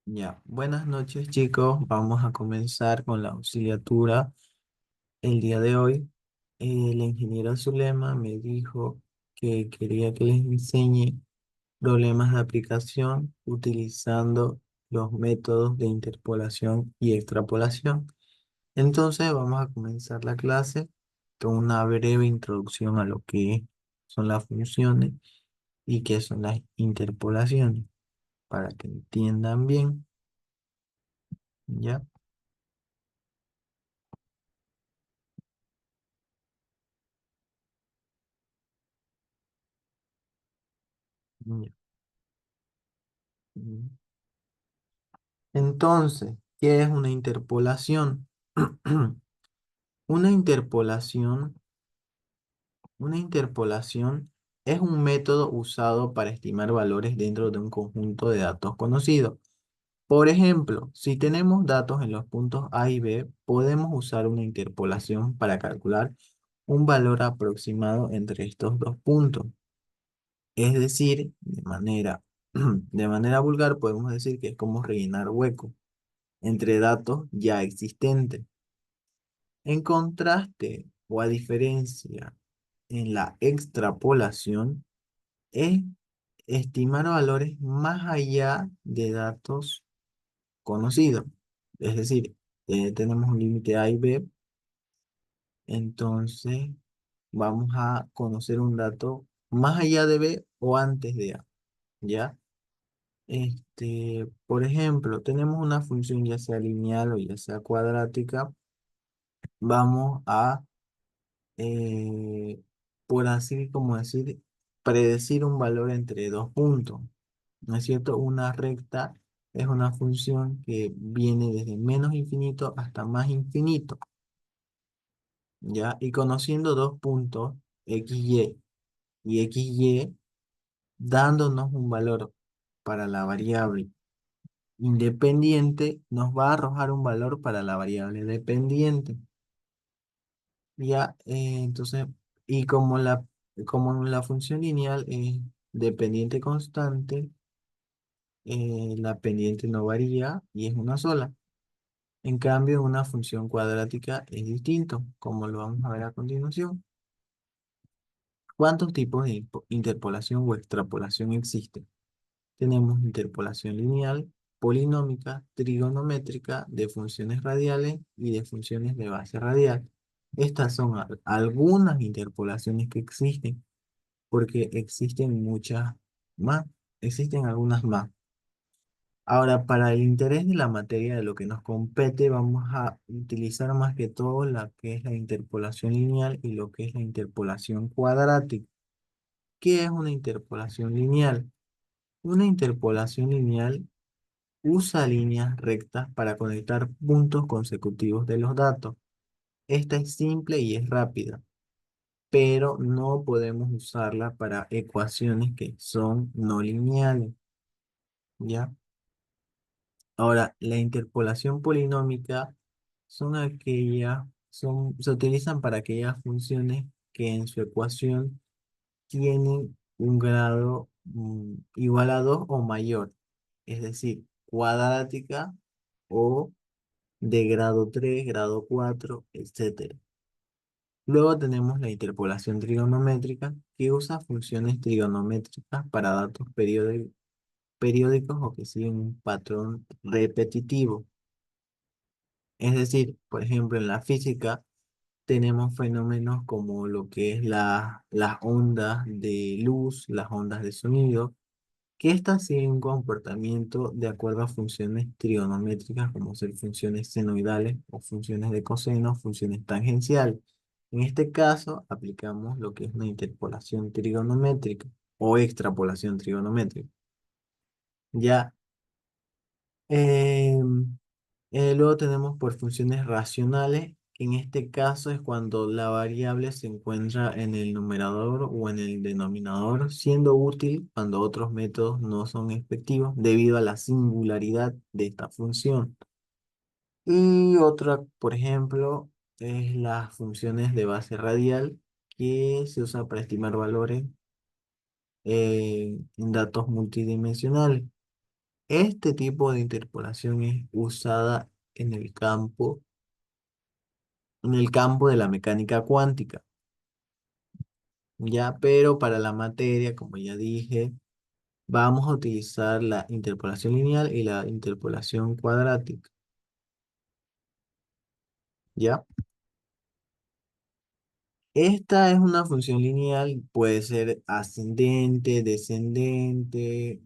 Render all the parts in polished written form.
Ya, buenas noches chicos, vamos a comenzar con la auxiliatura el día de hoy. La ingeniera Zulema me dijo que quería que les enseñe problemas de aplicación utilizando los métodos de interpolación y extrapolación. Entonces vamos a comenzar la clase con una breve introducción a lo que son las funciones y qué son las interpolaciones, para que entiendan bien, ¿ya? Ya. Mm. Entonces, ¿qué es una interpolación? Una interpolación, una interpolación es un método usado para estimar valores dentro de un conjunto de datos conocidos. Por ejemplo, si tenemos datos en los puntos A y B, podemos usar una interpolación para calcular un valor aproximado entre estos dos puntos. Es decir, de manera vulgar podemos decir que es como rellenar hueco entre datos ya existentes. En contraste o a diferencia en la extrapolación, es estimar valores más allá de datos conocidos. Es decir, tenemos un límite A y B, entonces vamos a conocer un dato más allá de B o antes de A, ¿ya? Por ejemplo, tenemos una función ya sea lineal o ya sea cuadrática. Vamos a eh, por así como decir, predecir un valor entre dos puntos. ¿No es cierto? Una recta es una función que viene desde menos infinito hasta más infinito, ¿ya? Y conociendo dos puntos, xy y xy, dándonos un valor para la variable independiente, nos va a arrojar un valor para la variable dependiente. Ya, entonces, y como la función lineal es dependiente constante, la pendiente no varía y es una sola. En cambio, una función cuadrática es distinto, como lo vamos a ver a continuación. ¿Cuántos tipos de interpolación o extrapolación existen? Tenemos interpolación lineal, polinómica, trigonométrica, de funciones radiales y de funciones de base radial. Estas son algunas interpolaciones que existen, porque existen muchas más, existen algunas más. Ahora, para el interés de la materia de lo que nos compete, vamos a utilizar más que todo la que es la interpolación lineal y lo que es la interpolación cuadrática. ¿Qué es una interpolación lineal? Una interpolación lineal usa líneas rectas para conectar puntos consecutivos de los datos. Esta es simple y es rápida, pero no podemos usarla para ecuaciones que son no lineales, ¿ya? Ahora, la interpolación polinómica se utilizan para aquellas funciones que en su ecuación tienen un grado igual a 2 o mayor, es decir, cuadrática o de grado 3, grado 4, etcétera. Luego tenemos la interpolación trigonométrica, que usa funciones trigonométricas para datos periódicos o que siguen un patrón repetitivo. Es decir, por ejemplo, en la física tenemos fenómenos como lo que es las ondas de luz, las ondas de sonido, que estas siguen un comportamiento de acuerdo a funciones trigonométricas, como ser funciones senoidales o funciones de coseno, funciones tangenciales. En este caso, aplicamos lo que es una interpolación trigonométrica o extrapolación trigonométrica. Ya, em, luego tenemos por funciones racionales, que en este caso es cuando la variable se encuentra en el numerador o en el denominador, siendo útil cuando otros métodos no son efectivos debido a la singularidad de esta función. Y otra, por ejemplo, es las funciones de base radial, que se usa para estimar valores en datos multidimensionales. Este tipo de interpolación es usada en el campo de la mecánica cuántica, ¿ya? Pero para la materia, como ya dije, vamos a utilizar la interpolación lineal y la interpolación cuadrática, ¿ya? Esta es una función lineal, puede ser ascendente, descendente,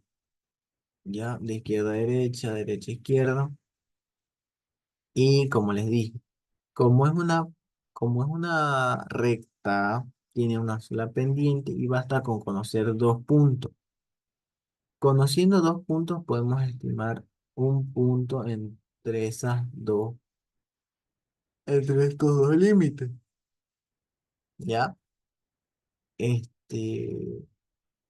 ¿ya? De izquierda a derecha, derecha a izquierda. Y como les dije, como es una, como es una recta, tiene una sola pendiente y basta con conocer dos puntos. Conociendo dos puntos podemos estimar un punto entre estos dos límites, ¿ya? Este,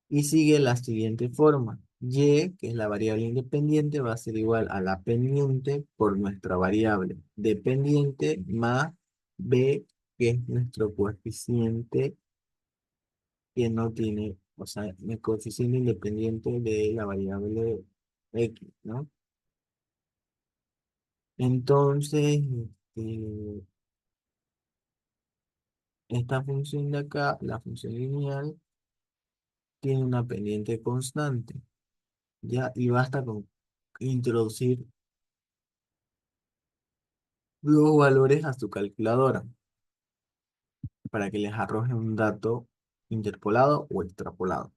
y sigue la siguiente forma. Y, que es la variable independiente, va a ser igual a la pendiente por nuestra variable dependiente más b, que es nuestro coeficiente que no tiene, o sea, el coeficiente independiente de la variable x, ¿no? Entonces, esta función de acá, la función lineal, tiene una pendiente constante, ¿ya? Y basta con introducir los valores a su calculadora para que les arroje un dato interpolado o extrapolado.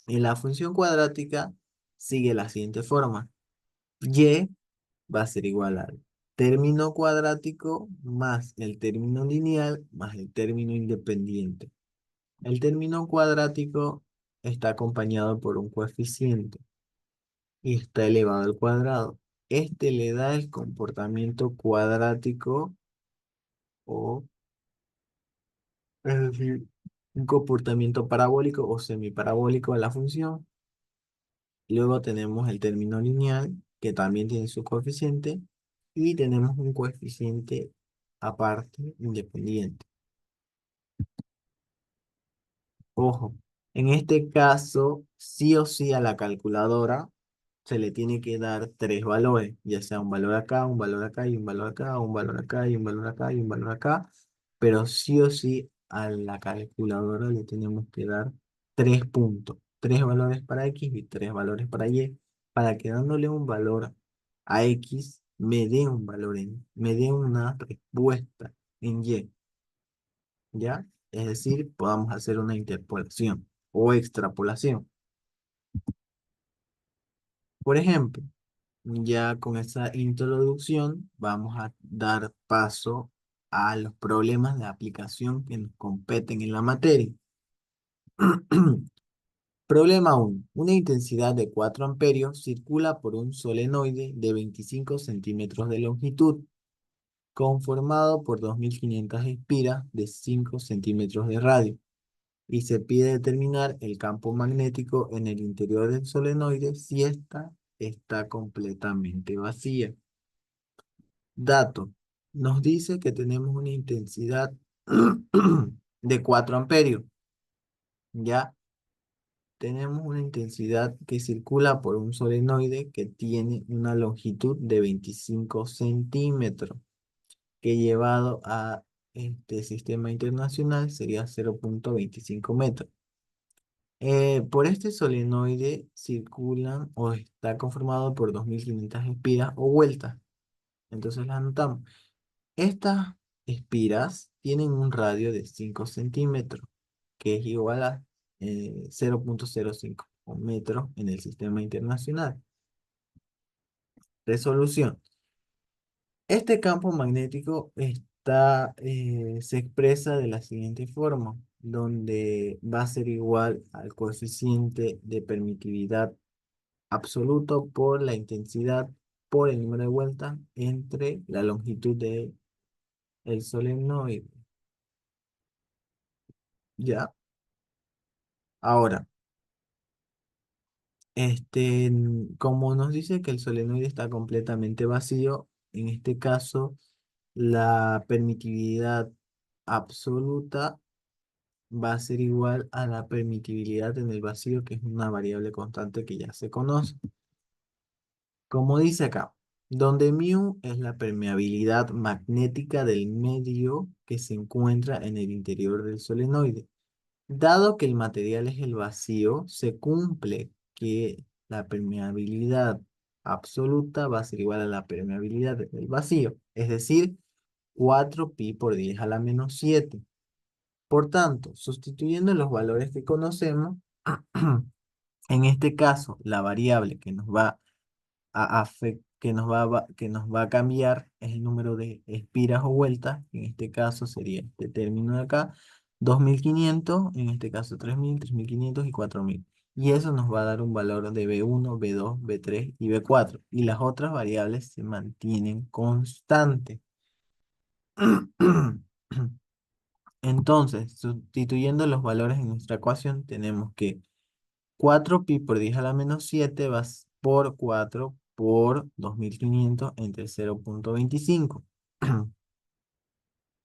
En la función cuadrática sigue la siguiente forma. Y va a ser igual al término cuadrático más el término lineal más el término independiente. El término cuadrático está acompañado por un coeficiente y está elevado al cuadrado. Este le da el comportamiento cuadrático o, es decir, un comportamiento parabólico o semiparabólico de la función. Luego tenemos el término lineal, que también tiene su coeficiente, y tenemos un coeficiente aparte, independiente. Ojo, en este caso, sí o sí a la calculadora se le tiene que dar tres valores, ya sea un valor acá, un valor acá y un valor acá, un valor acá y un valor acá y un valor acá, pero sí o sí a la calculadora le tenemos que dar tres puntos, tres valores para X y tres valores para Y, para que dándole un valor a X me dé una respuesta en Y, ¿ya? Es decir, podamos hacer una interpolación o extrapolación. Por ejemplo, ya con esa introducción vamos a dar paso a los problemas de aplicación que nos competen en la materia. Problema uno. Una intensidad de 4 amperios circula por un solenoide de 25 centímetros de longitud, conformado por 2500 espiras de 5 centímetros de radio, y se pide determinar el campo magnético en el interior del solenoide si ésta está completamente vacía. Dato. Nos dice que tenemos una intensidad de 4 amperios. Ya tenemos una intensidad que circula por un solenoide que tiene una longitud de 25 centímetros, que llevado a este sistema internacional sería 0,25 metros. Por este solenoide circulan o está conformado por 2500 espiras o vueltas. Entonces las anotamos. Estas espiras tienen un radio de 5 centímetros, que es igual a 0,05 metros en el sistema internacional. Resolución. Este campo magnético se expresa de la siguiente forma, donde va a ser igual al coeficiente de permitividad absoluto por la intensidad por el número de vueltas entre la longitud del solenoide. ¿Ya? Ahora, como nos dice que el solenoide está completamente vacío, en este caso, la permitividad absoluta va a ser igual a la permitibilidad en el vacío, que es una variable constante que ya se conoce. Como dice acá, donde mu es la permeabilidad magnética del medio que se encuentra en el interior del solenoide. Dado que el material es el vacío, se cumple que la permeabilidad absoluta va a ser igual a la permeabilidad del vacío, es decir, 4pi por 10 a la menos 7. Por tanto, sustituyendo los valores que conocemos, en este caso, la variable que nos va que nos va a cambiar es el número de espiras o vueltas. En este caso sería este término de acá, 2500, en este caso 3000, 3500 y 4000. Y eso nos va a dar un valor de B1, B2, B3 y B4. Y las otras variables se mantienen constantes. Entonces, sustituyendo los valores en nuestra ecuación, tenemos que 4pi por 10 a la menos 7 por 4 por 2500 entre 0,25.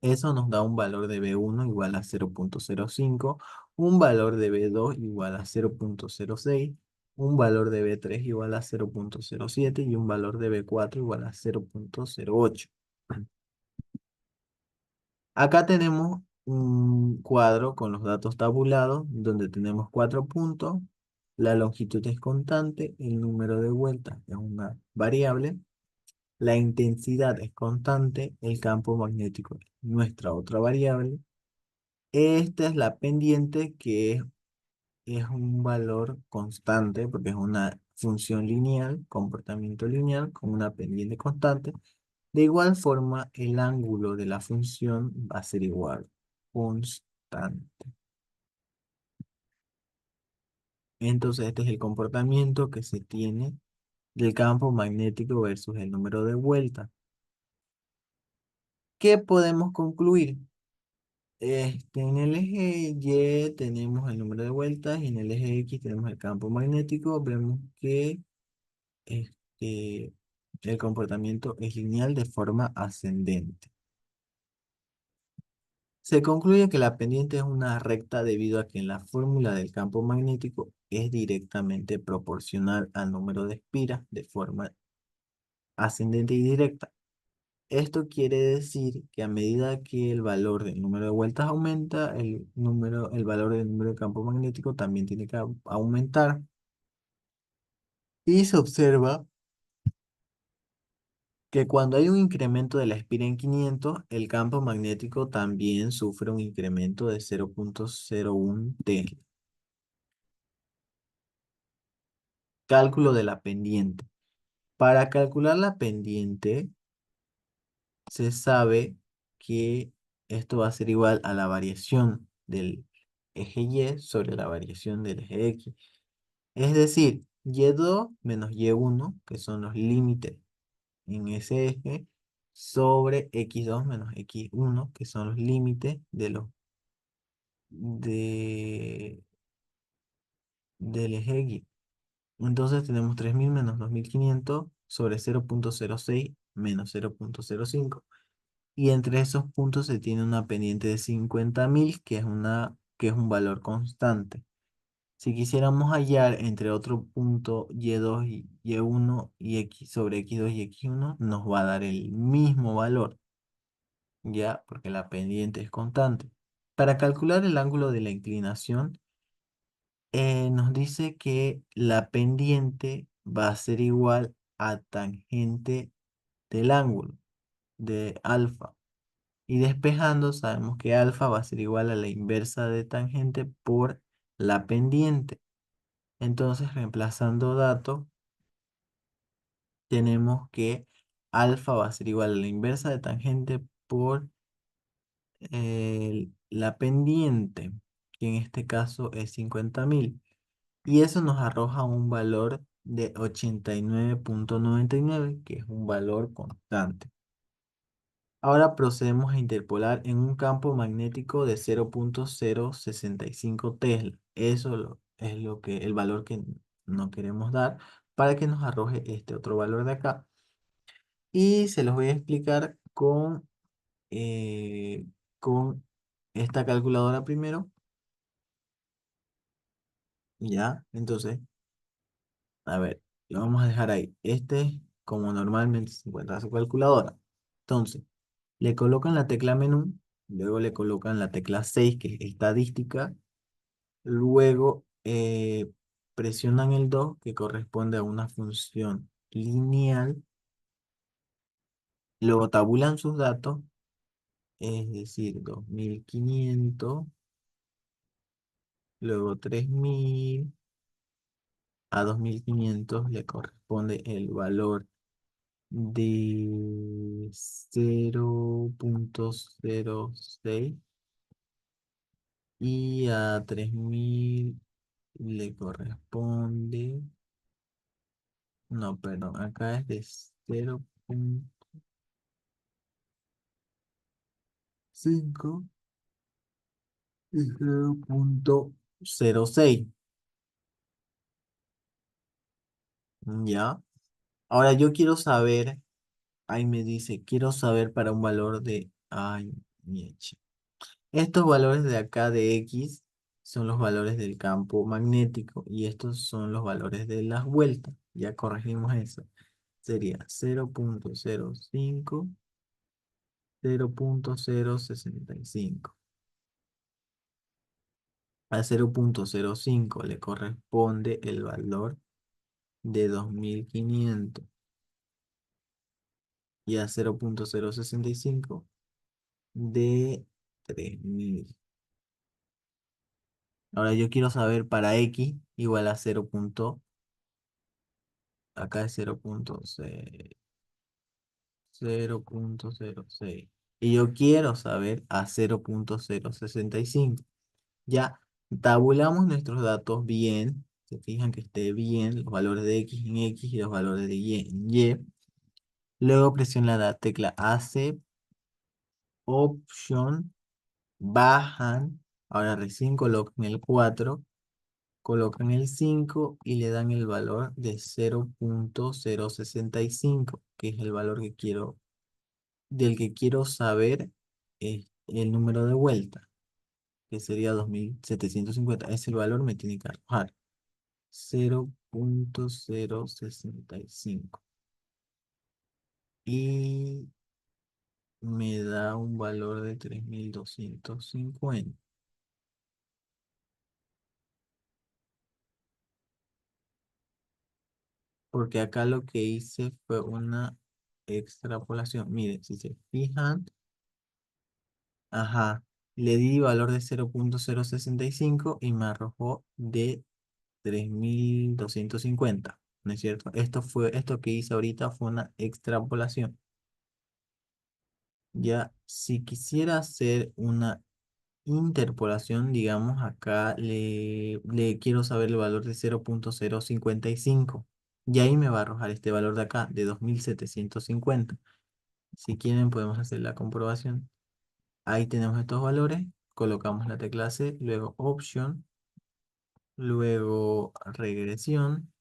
Eso nos da un valor de B1 igual a 0,05, un valor de B2 igual a 0,06, un valor de B3 igual a 0,07 y un valor de B4 igual a 0,08. Acá tenemos un cuadro con los datos tabulados donde tenemos 4 puntos, la longitud es constante, el número de vueltas es una variable, la intensidad es constante, el campo magnético es nuestra otra variable. Esta es la pendiente es un valor constante porque es una función lineal, comportamiento lineal con una pendiente constante. De igual forma, el ángulo de la función va a ser igual, constante. Entonces, este es el comportamiento que se tiene del campo magnético versus el número de vueltas. ¿Qué podemos concluir? En el eje Y tenemos el número de vueltas y en el eje X tenemos el campo magnético. Vemos que este, el comportamiento es lineal de forma ascendente. Se concluye que la pendiente es una recta debido a que en la fórmula del campo magnético es directamente proporcional al número de espiras de forma ascendente y directa. Esto quiere decir que a medida que el valor del número de vueltas aumenta, el valor del número de campo magnético también tiene que aumentar. Y se observa que cuando hay un incremento de la espira en 500, el campo magnético también sufre un incremento de 0,01 Tesla. Cálculo de la pendiente. Para calcular la pendiente, se sabe que esto va a ser igual a la variación del eje Y sobre la variación del eje X. Es decir, Y2 menos Y1, que son los límites en ese eje, sobre X2 menos X1, que son los límites de, del eje X. Entonces tenemos 3000 menos 2500 sobre 0,06 menos 0,05. Y entre esos puntos se tiene una pendiente de 50.000, que es un valor constante. Si quisiéramos hallar entre otro punto Y2 y Y1 y X sobre X2 y X1, nos va a dar el mismo valor, ya, porque la pendiente es constante. Para calcular el ángulo de la inclinación, nos dice que la pendiente va a ser igual a tangente del ángulo de alfa. Y despejando, sabemos que alfa va a ser igual a la inversa de tangente por la pendiente. Entonces, reemplazando datos, tenemos que alfa va a ser igual a la inversa de tangente por la pendiente, que en este caso es 50.000. Y eso nos arroja un valor de 89,99, que es un valor constante. Ahora procedemos a interpolar en un campo magnético de 0,065 Tesla. Es el valor que no queremos dar para que nos arroje este otro valor de acá. Y se los voy a explicar eh, con esta calculadora primero. Ya, entonces, a ver. Lo vamos a dejar ahí. Este, como normalmente se encuentra en su calculadora. Entonces, le colocan la tecla menú, luego le colocan la tecla 6 que es estadística, luego presionan el 2 que corresponde a una función lineal, luego tabulan sus datos, es decir, 2500, luego 3000, a 2500 le corresponde el valor de 0,06 y a 3000 le corresponde, no, perdón, acá es de 0,5 y 0,06. ¿Ya? Ahora yo quiero saber, ahí me dice, quiero saber para un valor de, ay, mieche. Estos valores de acá de X son los valores del campo magnético y estos son los valores de las vueltas. Ya corregimos eso. Sería 0,05, 0,065. A 0,05 le corresponde el valor de 2500 y a 0,065 de 3000. Ahora yo quiero saber para X igual a 0. Acá es 0,06. Y yo quiero saber a 0,065. Ya tabulamos nuestros datos bien. Se fijan que esté bien los valores de X en X y los valores de Y en Y. Luego presiona la tecla AC, Option, bajan. Ahora recién colocan el 4, colocan el 5 y le dan el valor de 0,065, que es el valor que quiero, del que quiero saber el número de vuelta, que sería 2750. Ese valor me tiene que arrojar 0,065 y me da un valor de 3250. Porque acá lo que hice fue una extrapolación. Miren, si se fijan, ajá, le di valor de 0,065 y me arrojó de 3250. ¿No es cierto? Esto que hice ahorita fue una extrapolación. Ya, si quisiera hacer una interpolación, digamos, acá le quiero saber el valor de 0,055. Y ahí me va a arrojar este valor de acá, de 2750. Si quieren, podemos hacer la comprobación. Ahí tenemos estos valores. Colocamos la tecla C, luego Option, luego regresión,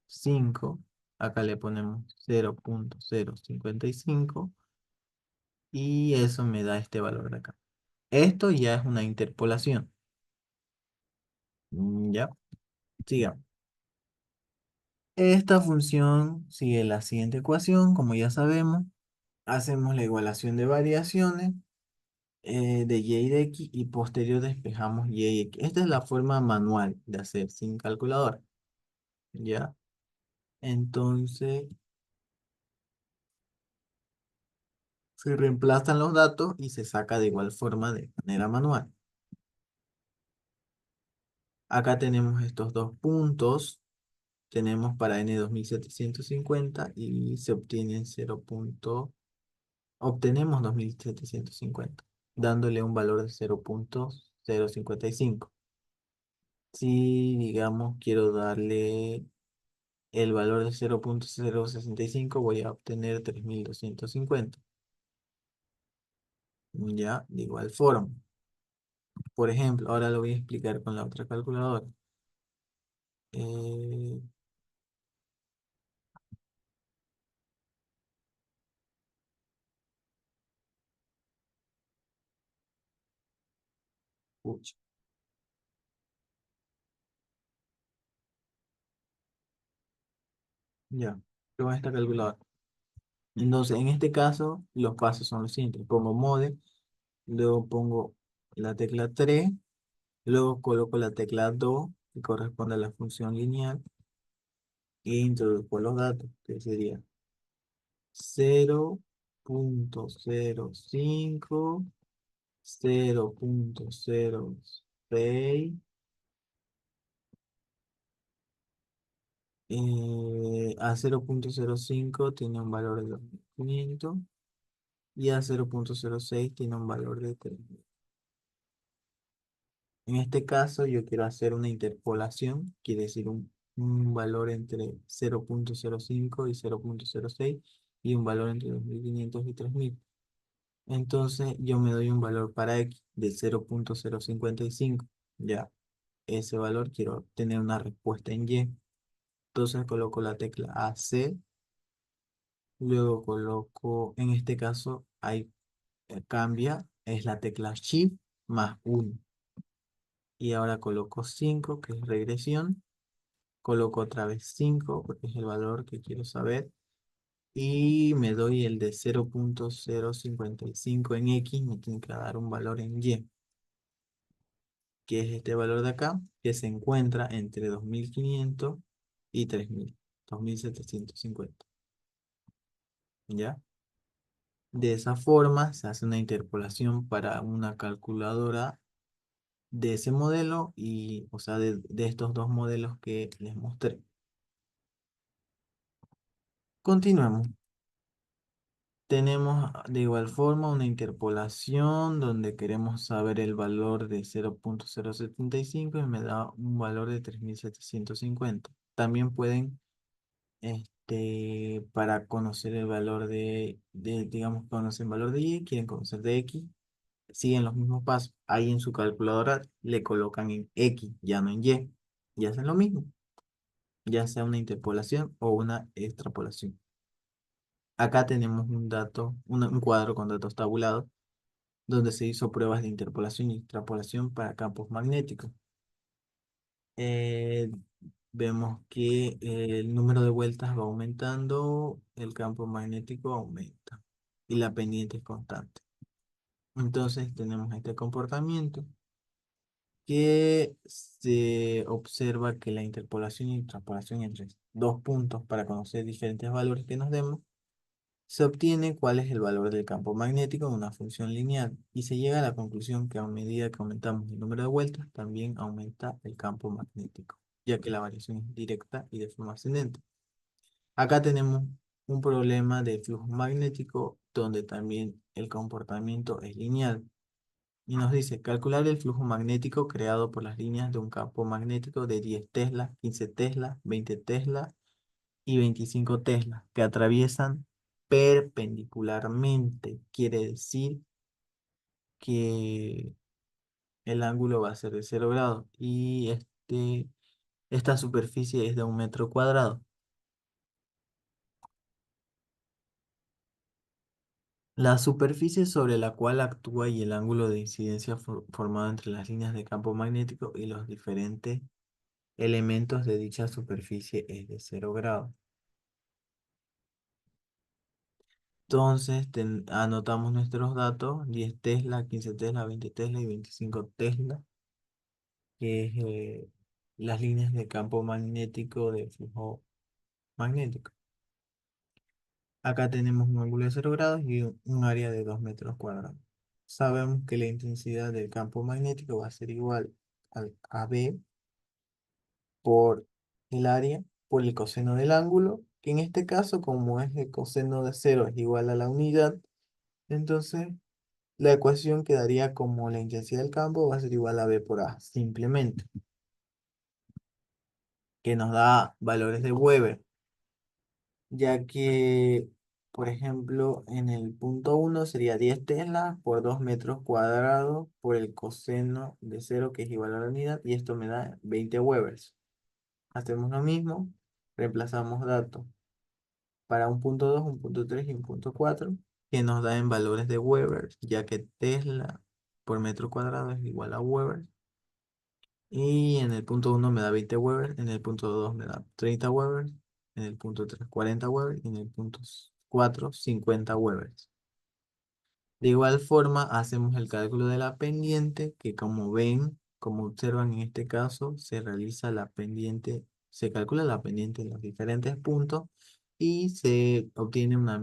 5. Acá le ponemos 0,055 y eso me da este valor de acá. Esto ya es una interpolación. Ya, sigamos. Esta función sigue la siguiente ecuación, como ya sabemos. Hacemos la igualación de variaciones de y y de x y posterior despejamos y y x. Esta es la forma manual de hacer sin calculadora. ¿Ya? Entonces se reemplazan los datos y se saca de igual forma de manera manual. Acá tenemos estos dos puntos. Tenemos para n 2750 y se obtienen 0. Obtenemos 2750 dándole un valor de 0,055. Si, digamos, quiero darle el valor de 0,065, voy a obtener 3250. Ya, de igual forma. Por ejemplo, ahora lo voy a explicar con la otra calculadora. Eh, pucha, Ya, con esta calculadora. Entonces, en este caso, los pasos son los siguientes. Pongo mode, luego pongo la tecla 3, luego coloco la tecla 2, que corresponde a la función lineal, e introduzco los datos, que sería 0,05, 0,06, a 0,05 tiene un valor de 2.500 y a 0,06 tiene un valor de 3.000. En este caso yo quiero hacer una interpolación, quiere decir un valor entre 0,05 y 0,06 y un valor entre 2.500 y 3.000. Entonces yo me doy un valor para x de 0,055. Ya, ese valor quiero tener una respuesta en y. Entonces coloco la tecla AC, luego coloco, en este caso, ahí cambia, es la tecla Shift más 1. Y ahora coloco 5 que es regresión. Coloco otra vez 5 porque es el valor que quiero saber. Y me doy el de 0,055 en X, me tiene que dar un valor en Y, que es este valor de acá, que se encuentra entre 2.500 y 3.000, 2.750. ¿Ya? De esa forma se hace una interpolación para una calculadora de ese modelo y, o sea, de estos dos modelos que les mostré. Continuemos. Tenemos de igual forma una interpolación donde queremos saber el valor de 0,075 y me da un valor de 3.750. También pueden, para conocer el valor digamos, conocen el valor de y, quieren conocer de x, siguen los mismos pasos. Ahí en su calculadora le colocan en x, ya no en y, y hacen lo mismo, ya sea una interpolación o una extrapolación. Acá tenemos un dato, un cuadro con datos tabulados donde se hizo pruebas de interpolación y extrapolación para campos magnéticos. Eh, Vemos que el número de vueltas va aumentando, el campo magnético aumenta y la pendiente es constante. Entonces tenemos este comportamiento que se observa que la interpolación y extrapolación entre dos puntos para conocer diferentes valores que nos demos se obtiene cuál es el valor del campo magnético en una función lineal y se llega a la conclusión que a medida que aumentamos el número de vueltas, también aumenta el campo magnético, ya que la variación es directa y de forma ascendente. Acá tenemos un problema de flujo magnético donde también el comportamiento es lineal y nos dice calcular el flujo magnético creado por las líneas de un campo magnético de 10 teslas, 15 teslas, 20 teslas y 25 teslas que atraviesan perpendicularmente. Quiere decir que el ángulo va a ser de 0 grados y esta superficie es de 1 metro cuadrado. La superficie sobre la cual actúa y el ángulo de incidencia formado entre las líneas de campo magnético y los diferentes elementos de dicha superficie es de 0 grados. Entonces anotamos nuestros datos: 10 Tesla, 15 Tesla, 20 Tesla y 25 Tesla, que es las líneas de campo magnético de flujo magnético. Acá tenemos un ángulo de 0 grados y un área de 2 metros cuadrados. Sabemos que la intensidad del campo magnético va a ser igual a B por el área por el coseno del ángulo, que en este caso, como es el coseno de 0 es igual a la unidad, entonces la ecuación quedaría como la intensidad del campo va a ser igual a B por A, simplemente, que nos da valores de Weber, ya que, por ejemplo, en el punto uno sería 10 teslas por 2 metros cuadrados por el coseno de 0, que es igual a la unidad, y esto me da 20 Webers. Hacemos lo mismo, reemplazamos datos para un punto 2, un punto 3 y un punto 4, que nos da en valores de Weber, ya que Tesla por metro cuadrado es igual a Weber. Y en el punto uno me da 20 Weber, en el punto 2 me da 30 Weber en el punto 3 40 Weber y en el punto 4 50 Weber. De igual forma, hacemos el cálculo de la pendiente, que como ven, como observan en este caso, se realiza la pendiente, se calcula la pendiente en los diferentes puntos y se obtiene un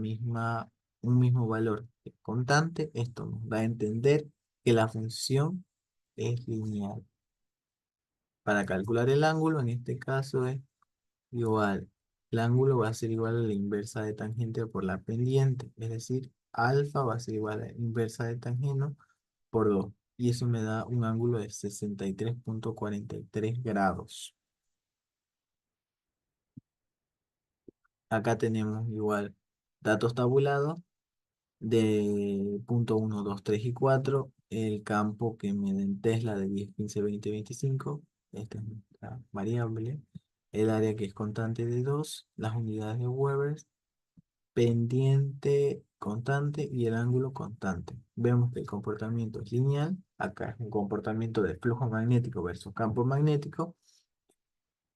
mismo valor constante. Esto nos da a entender que la función es lineal. Para calcular el ángulo, en este caso es igual. El ángulo va a ser igual a la inversa de tangente por la pendiente, es decir, alfa va a ser igual a la inversa de tangente por 2. Y eso me da un ángulo de 63,43 grados. Acá tenemos igual datos tabulados de punto 1, 2, 3 y 4. El campo que me den Tesla de 10, 15, 20, 25. Esta es nuestra variable. El área que es constante de 2. Las unidades de Weber. Pendiente constante y el ángulo constante. Vemos que el comportamiento es lineal. Acá es un comportamiento de flujo magnético versus campo magnético.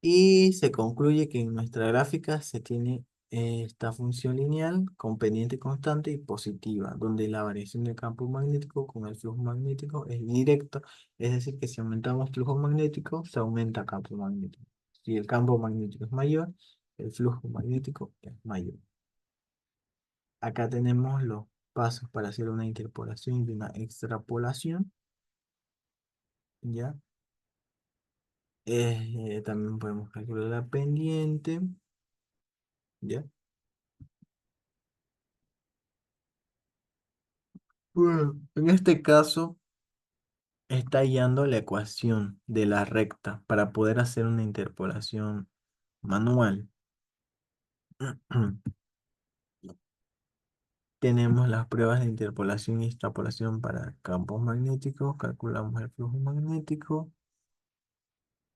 Y se concluye que en nuestra gráfica se tiene esta función lineal con pendiente constante y positiva, donde la variación del campo magnético con el flujo magnético es directa, es decir, que si aumentamos flujo magnético, se aumenta campo magnético. Si el campo magnético es mayor, el flujo magnético es mayor. Acá tenemos los pasos para hacer una interpolación y una extrapolación, ¿ya? También podemos calcular la pendiente, ¿ya? Bueno, en este caso está hallando la ecuación de la recta para poder hacer una interpolación manual. Tenemos las pruebas de interpolación y extrapolación para campos magnéticos, calculamos el flujo magnético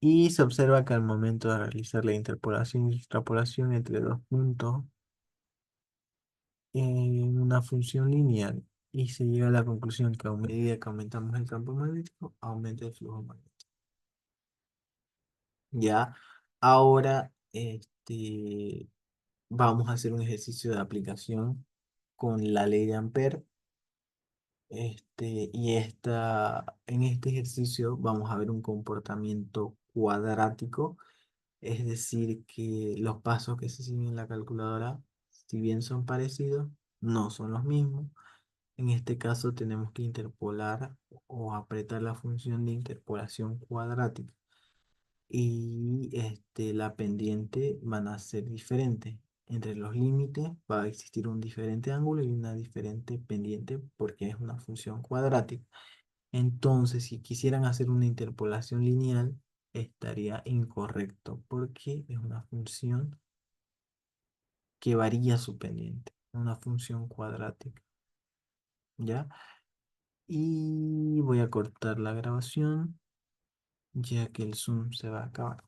y se observa que al momento de realizar la interpolación y extrapolación entre dos puntos en una función lineal y se llega a la conclusión que a medida que aumentamos el campo magnético, aumenta el flujo magnético. Ya, ahora vamos a hacer un ejercicio de aplicación con la ley de Ampère. En este ejercicio vamos a ver un comportamiento cuadrático, es decir, que los pasos que se siguen en la calculadora, si bien son parecidos, no son los mismos. En este caso tenemos que interpolar o apretar la función de interpolación cuadrática y la pendiente van a ser diferentes. Entre los límites va a existir un diferente ángulo y una diferente pendiente porque es una función cuadrática. Entonces, si quisieran hacer una interpolación lineal, estaría incorrecto porque es una función que varía su pendiente, una función cuadrática. ¿Ya? Y voy a cortar la grabación ya que el Zoom se va a acabar.